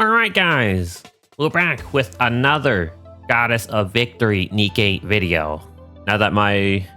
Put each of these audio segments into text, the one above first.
Alright guys, we're back with another Goddess of Victory Nikke video. Now that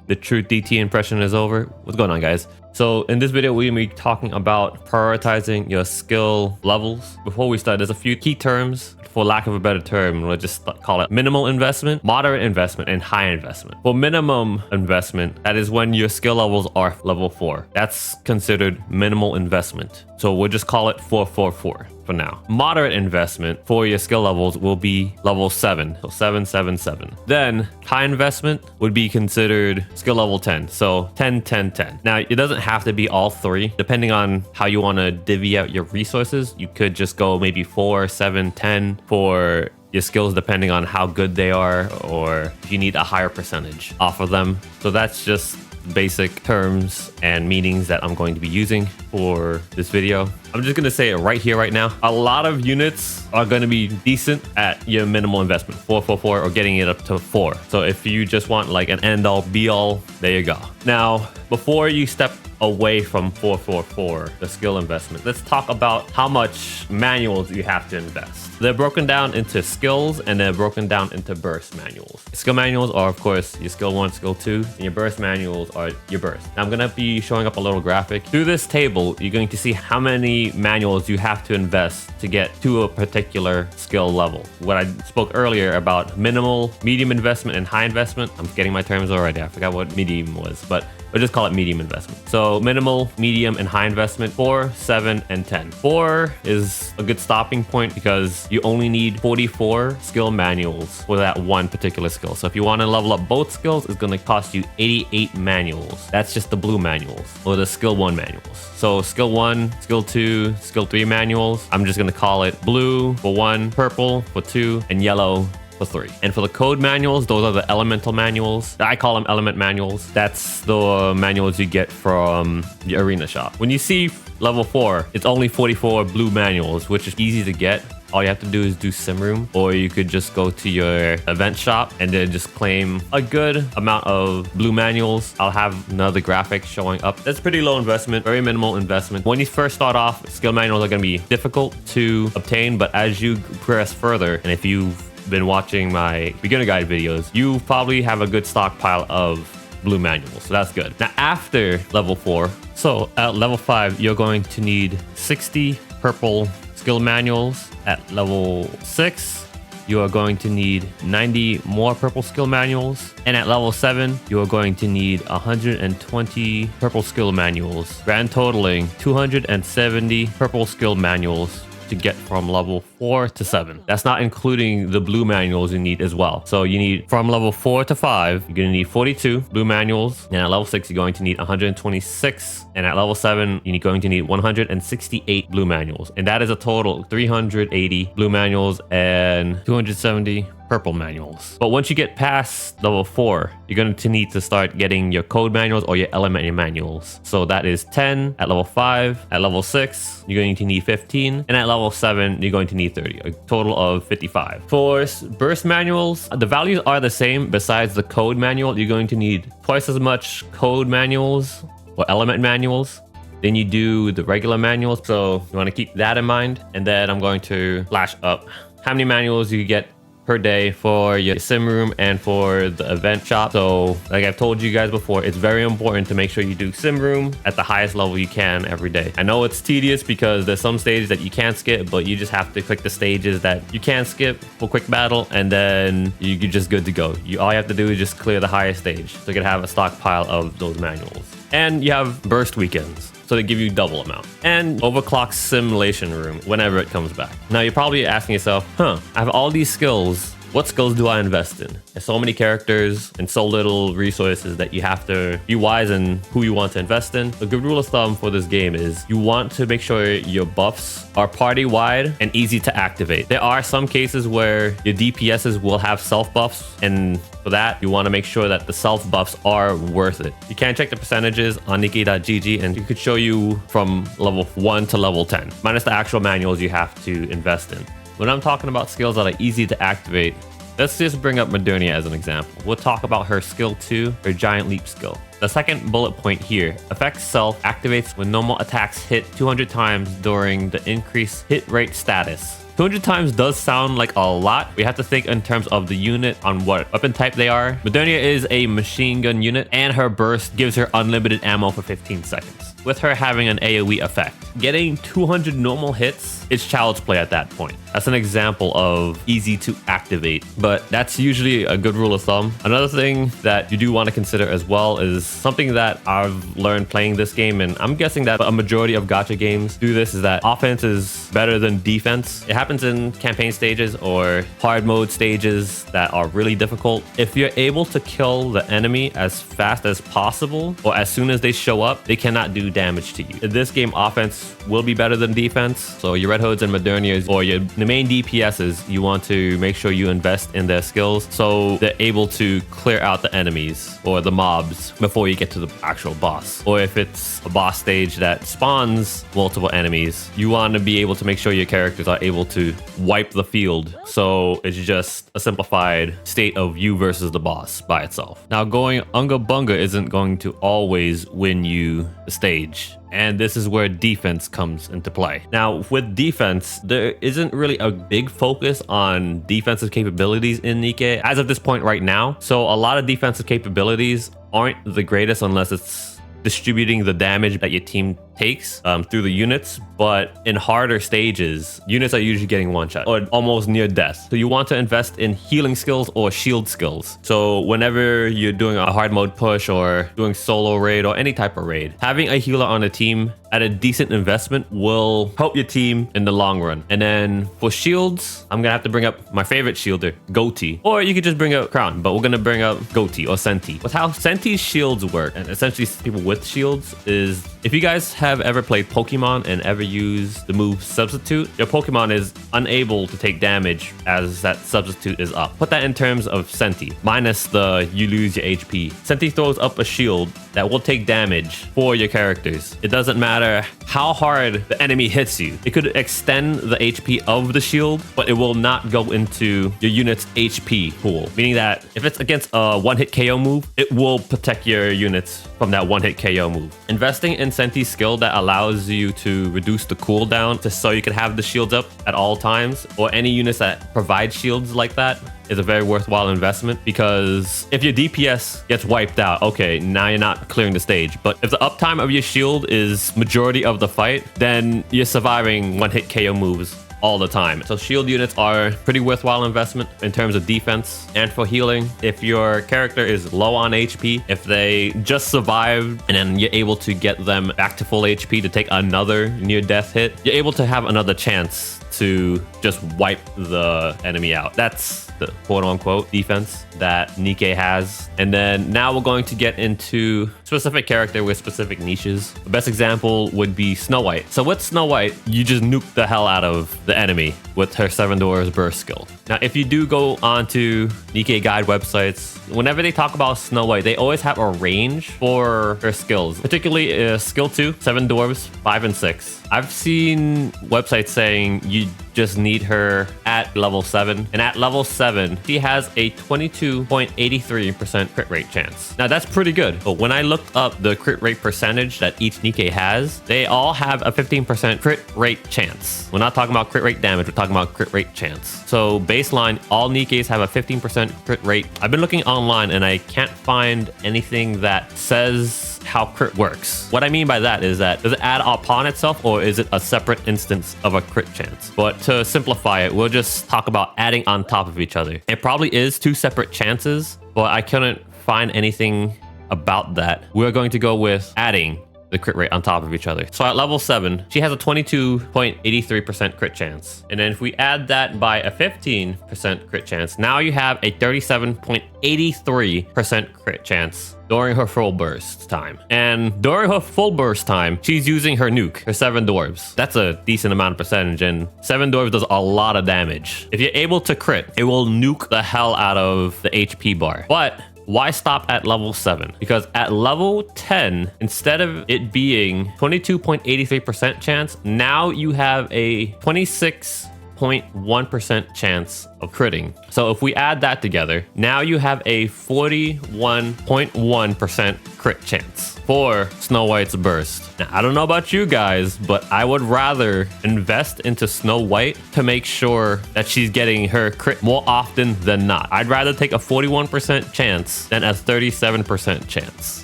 the true DT impression is over, what's going on guys? So in this video, we're going to be talking about prioritizing your skill levels. Before we start, there's a few key terms. For lack of a better term, we'll just call it minimal investment, moderate investment, and high investment. For minimum investment, that is when your skill levels are level 4. That's considered minimal investment. So we'll just call it 444 for now. Moderate investment for your skill levels will be level 7, so 777. Then high investment would be considered skill level 10, so 10, 10, 10. Now it doesn't have to be all three. Depending on how you want to divvy out your resources, you could just go maybe 4, 7, 10 for your skills depending on how good they are, or if you need a higher percentage off of them. So that's just basic terms and meanings that I'm going to be using for this video. I'm just going to say it right here, right now. A lot of units are going to be decent at your minimal investment, 444, or getting it up to 4. So if you just want like an end all be all, there you go. Now, before you step away from 444, the skill investment, let's talk about how much manuals you have to invest. They're broken down into skills and they're broken down into burst manuals. Skill manuals are of course your skill 1, skill 2, and your burst manuals are your burst. Now I'm going to be showing up a little graphic. Through this table, you're going to see how many manuals you have to invest to get to a particular skill level. What I spoke earlier about minimal, medium investment, and high investment, I'm getting my terms already. I forgot what medium was, but we'll just call it medium investment. So minimal, medium, and high investment, 4, 7, and 10. 4 is a good stopping point because you only need 44 skill manuals for that one particular skill. So if you want to level up both skills, it's going to cost you 88 manuals. That's just the blue manuals or the skill 1 manuals. So skill 1, skill 2, skill 3 manuals, I'm just going to call it blue for 1, purple for 2, and yellow for 3. And for the code manuals, those are the elemental manuals. I call them element manuals. That's the manuals you get from the arena shop. When you see level 4, it's only 44 blue manuals, which is easy to get. All you have to do is do sim room, or you could just go to your event shop and then just claim a good amount of blue manuals. I'll have another graphic showing up. That's pretty low investment, very minimal investment. When you first start off, skill manuals are going to be difficult to obtain, but as you progress further, and if you've been watching my beginner guide videos, you probably have a good stockpile of blue manuals, so that's good. Now after level 4, so at level 5, you're going to need 60 purple skill manuals. At level 6, you are going to need 90 more purple skill manuals, and at level 7 you are going to need 120 purple skill manuals, grand totaling 270 purple skill manuals to get from level 4 to 7. That's not including the blue manuals you need as well. So you need from level 4 to 5, you're going to need 42 blue manuals, and at level 6 you're going to need 126, and at level 7 you're going to need 168 blue manuals, and that is a total 380 blue manuals and 270 purple manuals. But once you get past level 4, you're going to need to start getting your code manuals or your element manuals. So that is 10 at level 5. At level 6, you're going to need 15, and at level 7 you're going to need 30, a total of 55. For burst manuals, the values are the same. Besides the code manual, you're going to need twice as much code manuals or element manuals than you do the regular manuals, so you want to keep that in mind. And then I'm going to flash up how many manuals you get per day for your sim room and for the event shop. So like I've told you guys before, it's very important to make sure you do sim room at the highest level you can every day. I know it's tedious because there's some stages that you can't skip, but you just have to click the stages that you can skip for quick battle, and then you're just good to go. All you have to do is just clear the highest stage, so you can have a stockpile of those manuals. And you have burst weekends, so they give you double amount, and overclock simulation room whenever it comes back. Now you're probably asking yourself, I have all these skills, what skills do I invest in? There's so many characters and so little resources that you have to be wise in who you want to invest in. A good rule of thumb for this game is you want to make sure your buffs are party wide and easy to activate. There are some cases where your DPSs will have self buffs, and for that, you want to make sure that the self buffs are worth it. You can check the percentages on Nikke.gg, and it could show you from level 1 to level 10, minus the actual manuals you have to invest in. When I'm talking about skills that are easy to activate, let's just bring up Modernia as an example. We'll talk about her skill 2, her giant leap skill. The second bullet point here, affects self activates when normal attacks hit 200 times during the increased hit rate status. 200 times does sound like a lot. We have to think in terms of the unit on what weapon type they are. Modernia is a machine gun unit, and her burst gives her unlimited ammo for 15 seconds, with her having an AoE effect. Getting 200 normal hits is child's play at that point. That's an example of easy to activate, but that's usually a good rule of thumb. Another thing that you do want to consider as well is something that I've learned playing this game, and I'm guessing that a majority of gacha games do this, is that offense is better than defense. It happens in campaign stages or hard mode stages that are really difficult. If you're able to kill the enemy as fast as possible or as soon as they show up, they cannot do damage to you. In this game, offense will be better than defense. So your Red Hoods and Modernias, or the main DPSs, you want to make sure you invest in their skills so they're able to clear out the enemies or the mobs before you get to the actual boss. Or if it's a boss stage that spawns multiple enemies, you want to be able to make sure your characters are able to wipe the field. So it's just a simplified state of you versus the boss by itself. Now, going Unga Bunga isn't going to always win you the stage, and this is where defense comes into play. Now, with defense, there isn't really a big focus on defensive capabilities in Nikke as of this point right now. So a lot of defensive capabilities aren't the greatest unless it's distributing the damage that your team takes through the units. But in harder stages, units are usually getting one shot or almost near death. So you want to invest in healing skills or shield skills. So whenever you're doing a hard mode push or doing solo raid or any type of raid, having a healer on a team at a decent investment will help your team in the long run. And then for shields, I'm gonna have to bring up my favorite shielder, Goatee. Or you could just bring up Crown, but we're gonna bring up Goatee or Senti. With how Senti's shields work, and essentially people with shields, is if you guys have ever played Pokemon and ever used the move Substitute, your Pokemon is unable to take damage as that Substitute is up. Put that in terms of Senti, minus the you lose your HP. Senti throws up a shield that will take damage for your characters. It doesn't matter how hard the enemy hits you. It could extend the HP of the shield, but it will not go into your unit's HP pool. Meaning that if it's against a one-hit KO move, it will protect your units from that one-hit KO move. Investing in Senti's skill that allows you to reduce the cooldown just so you can have the shields up at all times, or any units that provide shields like that, is a very worthwhile investment. Because if your DPS gets wiped out, okay, now you're not clearing the stage. But if the uptime of your shield is majority of the fight, then you're surviving one-hit KO moves all the time. So shield units are pretty worthwhile investment in terms of defense. And for healing, if your character is low on HP, if they just survived and then you're able to get them back to full HP to take another near-death hit, you're able to have another chance to just wipe the enemy out. That's the quote-unquote defense that Nikke has. And then now we're going to get into specific character with specific niches. The best example would be Snow White. So with Snow White, you just nuke the hell out of the enemy with her 7 Doors burst skill. Now, if you do go onto Nikke guide websites, whenever they talk about Snow White, they always have a range for her skills, particularly skill 2, 7 Dwarves, 5 and 6. I've seen websites saying you just need her at level 7, and at level 7 she has a 22.83% crit rate chance. Now that's pretty good, but when I looked up the crit rate percentage that each Nikke has, they all have a 15% crit rate chance. We're not talking about crit rate damage, we're talking about crit rate chance. So baseline, all Nikkes have a 15% crit rate. I've been looking online and I can't find anything that says how crit works. What I mean by that is that, does it add upon itself or is it a separate instance of a crit chance? But to simplify it, we'll just talk about adding on top of each other. It probably is 2 separate chances, but I couldn't find anything about that. We're going to go with adding the crit rate on top of each other. So at level 7, she has a 22.83% crit chance. And then if we add that by a 15% crit chance, now you have a 37.83% crit chance during her full burst time. And during her full burst time, she's using her nuke, her 7 Dwarves. That's a decent amount of percentage, and 7 Dwarves does a lot of damage. If you're able to crit, it will nuke the hell out of the HP bar. But why stop at level 7? Because at level 10, instead of it being 22.83% chance, now you have a 26 0.1% chance of critting. So if we add that together, now you have a 41.1% crit chance for Snow White's burst. Now, I don't know about you guys, but I would rather invest into Snow White to make sure that she's getting her crit more often than not. I'd rather take a 41% chance than a 37% chance.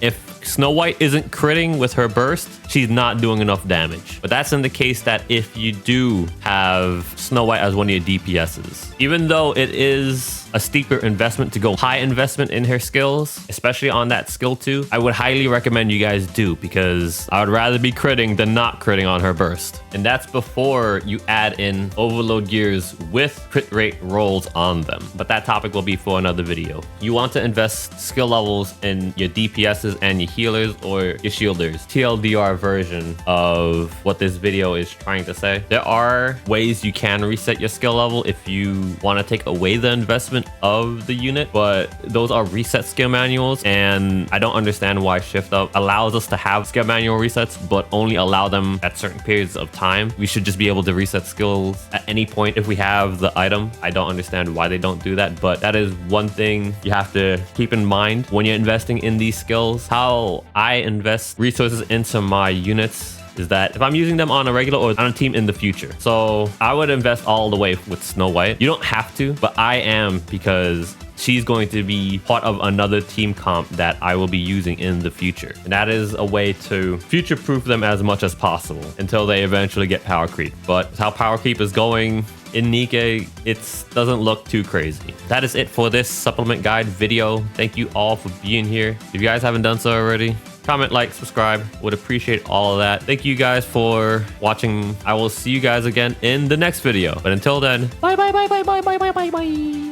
If Snow White isn't critting with her burst, she's not doing enough damage. But that's in the case that if you do have Snow White as one of your DPSs. Even though it is a steeper investment to go high investment in her skills, especially on that skill 2, I would highly recommend you guys do, because I would rather be critting than not critting on her burst. And that's before you add in overload gears with crit rate rolls on them. But that topic will be for another video. You want to invest skill levels in your DPSs and your healers or your shielders. TLDR version of what this video is trying to say. There are ways you can reset your skill level if you want to take away the investment of the unit, but those are reset skill manuals, and I don't understand why Shift Up allows us to have skill manual resets but only allow them at certain periods of time. We should just be able to reset skills at any point if we have the item. I don't understand why they don't do that, but that is one thing you have to keep in mind when you're investing in these skills. How I invest resources into my units is that if I'm using them on a regular or on a team in the future. So I would invest all the way with Snow White. You don't have to, but I am, because she's going to be part of another team comp that I will be using in the future. And that is a way to future-proof them as much as possible until they eventually get power creep. But how power creep is going in Nikke, it doesn't look too crazy. That is it for this supplement guide video. Thank you all for being here. If you guys haven't done so already, comment, like, subscribe. Would appreciate all of that. Thank you guys for watching. I will see you guys again in the next video. But until then, bye bye bye bye bye bye bye bye bye.